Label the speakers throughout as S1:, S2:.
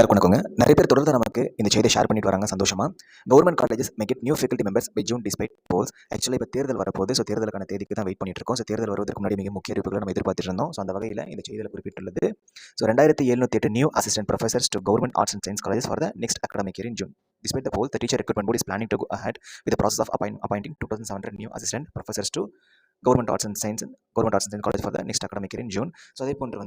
S1: எல்லாருக்கும் வணக்கங்க. நிறைய பேர் தொடர்ந்து நமக்கு இந்த செய்தியை ஷேர் பண்ணிட்டு வராங்க சந்தோஷமா. Government colleges may get new faculty members by June despite polls. Actually இப்போ தேர்தல் வரப்போகுது. ஸோ தேர்தலுக்கான தேதிக்கு தான் வெயிட் பண்ணிட்டு இருக்கோம். ஸோ தேர்தல் வருவதற்கு முன்னாடி மிக முக்கிய அறிவிப்புகளை நம்ம எதிர்பார்த்துட்டு இருந்தோம். ஸோ அந்த வகையில் இந்த செய்தியில் குறிப்பிட்டுள்ளது. So 2708 new assistant professors to government arts and science colleges for the next academic year in June. Despite the polls, the teacher recruitment board is planning to go ahead with the process of appointing 2700 new assistant professors to government arts and science college for the next academic year in June. So அதே போன்று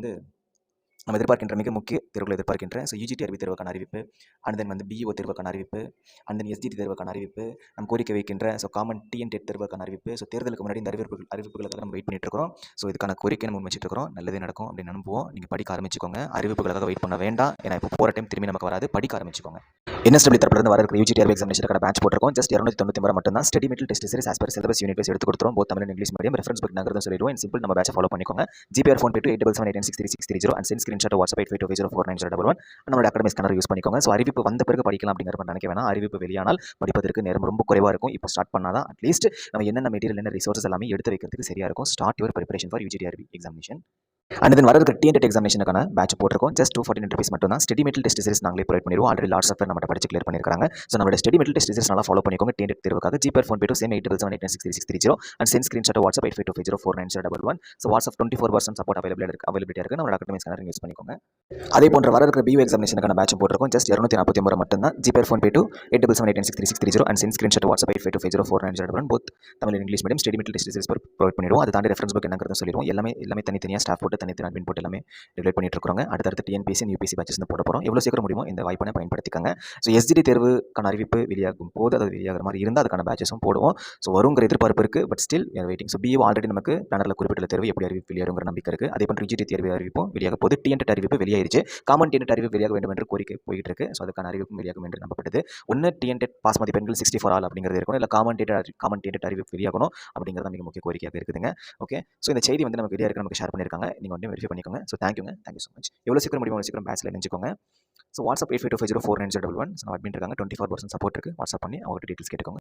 S1: நம்ம எதிர்பார்க்கின்ற மிக முக்கிய தேர்வுகளை எதிர்பார்க்கின்றேன். So UGD அறிவி தேர்வுக்கான அறிவிப்பு, அண்ட் தென் பிஇஓ தேர்வுக்கான அறிவிப்பு, அண்ட் தென் எஸ்டிடி தேர்வுக்கான அறிவிப்பு, நம்ம கோரிக்கை வைக்கின்ற ஸோ காமன் டிஎன்டெட் தேர்வுக்கான அறிவிப்பு. ஸோ தேர்தலுக்கு முன்னாடி இந்த அறிவிப்புகளுக்காக நம்ம வெயிட் பண்ணிட்டு இருக்கிறோம். ஸோ இதுக்கான கோரிக்கை நம்ம வச்சுட்டு இருக்கிறோம். நல்லதே நடக்கும் அப்படின்னு நம்புவோம். நீங்கள் படிக்க ஆரம்பிச்சுக்கோங்க. அறிவிப்புகளுக்காக வெயிட் பண்ண வேண்டாம். ஏன்னா இப்போ போகிற டைம் திரும்பி நமக்கு வராது. படிக்க ஆரம்பிச்சுக்கோங்க. என்எஸ்டபிள்யூ தரப்பிலிருந்து வர இருக்கிற யூஜிடி அறிவி எக்ஸாமினேஷனுக்கான பேட்ச் போட்டிருக்கோம். ஜஸ்ட் 299 மட்டும் தான். Study material test series as per syllabus unit wise எடுத்து கொடுத்துரும். Both Tamil and English medium. Reference book நகர்ந்து சொல்லிடுவோம். சிம்பிள் நம்ம பேட்சை ஃபாலோ பண்ணிக்கோங்க. GPay or PhonePe to 8778963630 and send screenshot WhatsApp 85249011 நம்மளோட அகாடமி ஸ்கேனர் யூஸ் பண்ணிக்கோங்க. ஸோ அறிவிப்பு வந்த பிறகு படிக்கலாம் அப்படிங்கிற நினைக்க வேணாம். அறிவிப்பு வெளியானால் படிப்பதற்கு நேரம் ரொம்ப குறைவாக இருக்கும். இப்போ ஸ்டார்ட் பண்ணாதான் அட்லீஸ்ட் நம்ம என்னென்ன மெட்டீரியல் என்ன ரிசோர்ஸஸ் எல்லாமே எடுத்து வைக்கிறதுக்கு சரியாக இருக்கும். Start your preparation for UGC அறிவி எக்ஸாமினேஷன். அண்ட் தென் வரது டிஎன்டெட் எக்ஸாமினேஷனுக்கான பேட்ச் போட்டிருக்கோம். ஜஸ்ட் 249 rupees மட்டும் தான். ஸ்டடி மெட்டீரியல் டெஸ்ட் சீரிஸ் நாங்களே ப்ரொவைட் பண்ணிடுவோம். ஆல்ரெடி லாட்ஸ் ஆஃப் பேர் நம்ம படிச்சு கிளியர் பண்ணிருக்காங்க. ஸோ நம்மளோட ஸ்டடி மெட்டீரியல் டெஸ்ட் சீரிஸ் நல்லா ஃபாலோ பண்ணிக்கோங்க. டிஎன்டெட் தேர்வுக்காக GPay or PhonePe to same 8778963630 and send screenshot WhatsApp 85249011. So WhatsApp 24% support அவைலபிலிட்டியாக இருக்குது. நம்மளோட அகாடமி ஸ்கேனர் யூஸ் பண்ணிக்கோங்க. அதே போன்ற வர இருக்கிற பிஓ எக்ஸாமினேஷனுக்கான பேட்ச் போட்டிருக்கோம். ஜஸ்ட் 249 மட்டும் தான். GPay or PhonePe to 8778963630 and send screenshot WhatsApp 85249011. Both Tamil and English medium study material test series provide பண்ணிடுவோம். அது தாண்டி ரெஃபரன்ஸ் புக் என்னங்கிறத சொல்லிடுவோம். எல்லாமே தனித்தனியாக ஸ்டாஃப் போட்டு தனித்தனி அட்மின் போட்டு எல்லாமே ரெகுலேட் பண்ணிட்டு இருக்கிறோம். அடுத்தடுத்து டிஎன்பிஎஸ்சி யூபிஎஸ்சி பேட்சஸ் போட போகிறோம். எவ்வளோ சீக்கிரம் முடியுமோ இந்த வாய்ப்பை பயன்படுத்திக்கோங்க. ஸோ எஸ்டிடி தேர்வுக்கான அறிவிப்பு வெளியாகும் போது அது வெளியாகிற மாதிரி இருந்தால் அதுக்கான பேட்சஸும் போடுவோம். ஸோ வருங்கிற எதிர்பார்ப்பு இருக்குது. But still waiting. So PO already நமக்கு பேனரில் குறிப்பிட்ட தேர்வு எப்படி அறிவிப்பு வெளியாகிற நம்பிக்கை இருக்குது. அதே போன்று யூஜிடி தேர்வு அறிவிப்பும் வெளியாக போது. டிஎன்டெட் அறிவிப்பு வெளியாயிருச்சு. காமன் டிஎன்டெட் அறிவிப்பு வெளியாக வேண்டும் என்று கோரிக்கை போயிட்டு இருக்கு. ஸோ அதுக்கான அறிவிப்பு வெளியாகும் என்று நம்பப்பட்டது. ஒன்று டிஎன்டெட் பாஸ் மதிப்பெண்கள் 64 ஆல் அப்படிங்கிறது இருக்கணும். இல்லை காமன் டிஎன்டெட் அறிவிப்பு வெளியாகணும் அப்படிங்கிறத மிக முக்கிய கோரிக்கையாக இருக்குதுங்க. ஓகே. ஸோ இந்த செய்தி நமக்கு வெளியாக நமக்கு ஷேர் பண்ணியிருக்காங்க. நீங்கள் வந்து வெரிஃபை பண்ணிக்கோங்க. ஸோ தேங்க்யூங்க. Thank you so much. எவ்வளோ சீக்கிரம் முடியும் அவ்வளோ சீக்கிரம் பேட்சில் நினைச்சுக்கோங்க. So WhatsApp 85249011. ஸோ அட்மின் இருக்காங்க. 24% சப்போர்ட் இருக்குது. வாட்ஸ்அப் பண்ணி அவங்கள்ட்ட டீட்டெயில்ஸ் கேட்டுக்கோங்க.